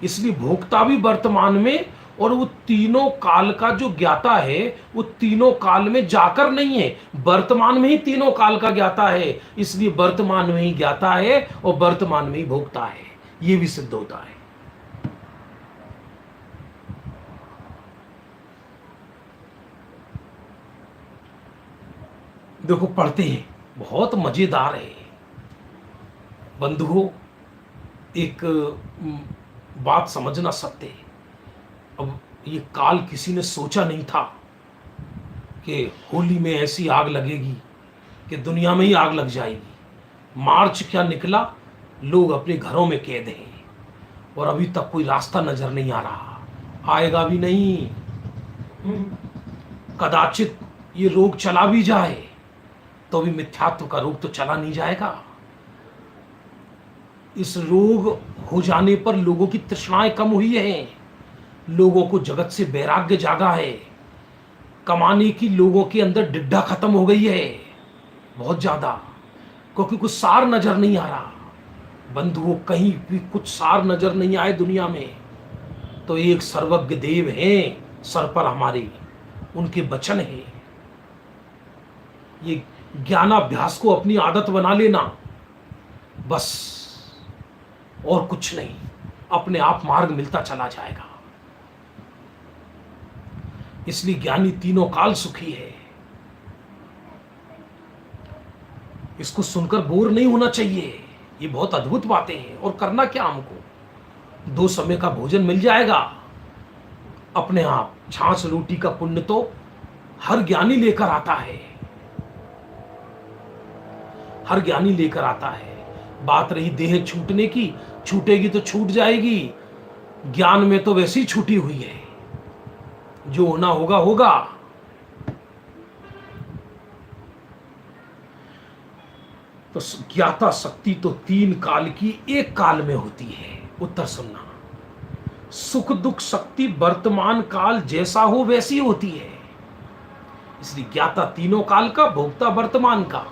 इसलिए भोक्ता भी वर्तमान में, और वो तीनों काल का जो ज्ञाता है वो तीनों काल में जाकर नहीं है, वर्तमान में ही तीनों काल का ज्ञाता है। इसलिए वर्तमान में ही ज्ञाता है और वर्तमान में ही भोक्ता है। ये भी सिद्ध होता है। देखो पढ़ते हैं, बहुत मजेदार है बंधुओं। एक बात समझना सत्य है। अब ये काल किसी ने सोचा नहीं था कि होली में ऐसी आग लगेगी कि दुनिया में ही आग लग जाएगी। मार्च क्या निकला, लोग अपने घरों में कैद हैं, और अभी तक कोई रास्ता नजर नहीं आ रहा, आएगा भी नहीं। कदाचित ये रोग चला भी जाए तो भी मिथ्यात्व का रोग तो चला नहीं जाएगा। इस रोग हो जाने पर लोगों की तृष्णाएं कम हुई हैं, लोगों को जगत से वैराग्य जागा है, कमाने की लोगों के अंदर डिड्ढा खत्म हो गई है बहुत ज्यादा, क्योंकि कुछ सार नजर नहीं आ रहा। बंधुओं, कहीं भी कुछ सार नजर नहीं आए दुनिया में, तो एक सर्वज्ञ देव हैं सर पर हमारे, उनके वचन है। ये ज्ञानाभ्यास को अपनी आदत बना लेना, बस, और कुछ नहीं, अपने आप मार्ग मिलता चला जाएगा। इसलिए ज्ञानी तीनों काल सुखी है। इसको सुनकर बोर नहीं होना चाहिए। ये बहुत अद्भुत बातें हैं। और करना क्या हमको? 2 समय का भोजन मिल जाएगा अपने आप। छाछ रोटी का पुण्य तो हर ज्ञानी लेकर आता है। हर ज्ञानी लेकर आता है। बात रही देह छूटने की, छूटेगी तो छूट जाएगी, ज्ञान में तो वैसी छूटी हुई है, जो होना होगा होगा। तो ज्ञाता शक्ति तो 3 काल की एक काल में होती है। उत्तर सुनना, सुख दुख शक्ति वर्तमान काल जैसा हो वैसी होती है। इसलिए ज्ञाता तीनों काल का, भोक्ता वर्तमान का।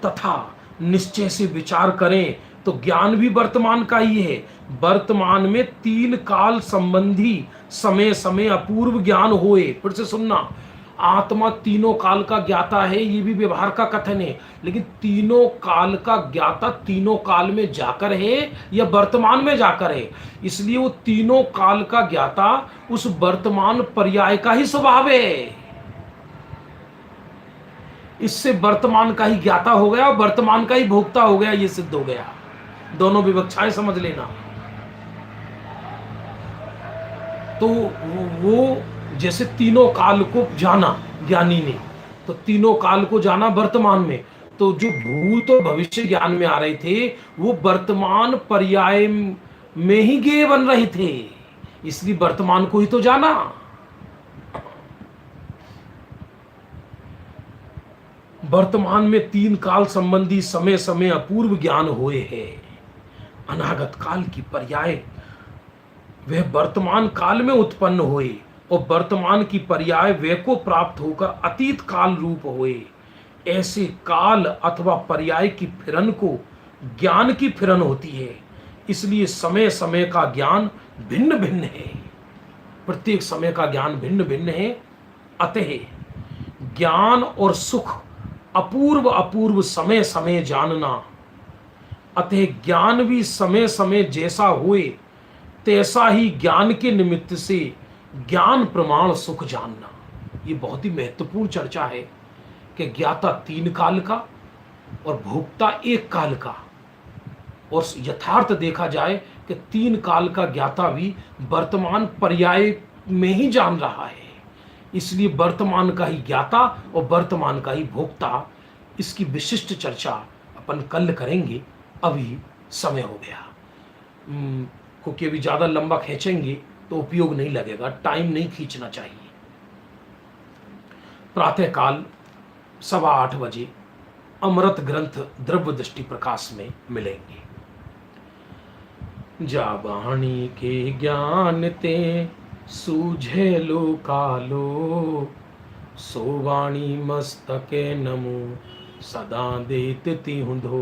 तथा निश्चय से विचार करें तो ज्ञान भी वर्तमान का ही है। वर्तमान में 3 काल संबंधी समय समय अपूर्व ज्ञान होए। फिर से सुनना, आत्मा तीनों काल का ज्ञाता है, ये भी व्यवहार का कथन है, लेकिन तीनों काल का ज्ञाता तीनों काल में जाकर है या वर्तमान में जाकर है। इसलिए वो तीनों काल का ज्ञाता उस वर्तमान पर्याय का ही स्वभाव है। इससे वर्तमान का ही ज्ञाता हो गया और वर्तमान का ही भोक्ता हो गया, ये सिद्ध हो गया। दोनों विवक्षाएं समझ लेना। तो वो जैसे तीनों काल को जाना ज्ञानी ने, तो तीनों काल को जाना वर्तमान में, तो जो भूत और भविष्य ज्ञान में आ रहे थे वो वर्तमान पर्याय में ही ज्ञेय बन रहे थे, इसलिए वर्तमान को ही तो जाना। वर्तमान में 3 काल संबंधी समय समय अपूर्व ज्ञान हुए हैं। अनागत काल की पर्याय वह वर्तमान काल में उत्पन्न हुए और वर्तमान की पर्याय वे को प्राप्त होकर अतीत काल रूप हुए। ऐसे काल अथवा पर्याय की फिरन को ज्ञान की फिरन होती है। इसलिए समय समय का ज्ञान भिन्न भिन्न है, प्रत्येक समय का ज्ञान भिन्न भिन्न है। अतः ज्ञान और सुख अपूर्व अपूर्व समय समय जानना, अतः ज्ञान भी समय समय जैसा हुए तैसा ही ज्ञान के निमित्त से ज्ञान प्रमाण सुख जानना। ये बहुत ही महत्वपूर्ण चर्चा है कि ज्ञाता 3 काल का और भोक्ता 1 काल का। और यथार्थ देखा जाए कि 3 काल का ज्ञाता भी वर्तमान पर्याय में ही जान रहा है, इसलिए वर्तमान का ही ज्ञाता और वर्तमान का ही भोक्ता। इसकी विशिष्ट चर्चा अपन कल करेंगे, अभी समय हो गया। क्योंकि अभी ज़्यादा लंबा खींचेंगे तो उपयोग नहीं लगेगा, टाइम नहीं खींचना चाहिए। प्रातःकाल 8:15 बजे अमृत ग्रंथ द्रव्य दृष्टि प्रकाश में मिलेंगे। जा वाणी के ज्ञान ते सूझे लो कालो, सो वाणी मस्तके नमो सदा देत तिहुँ धो।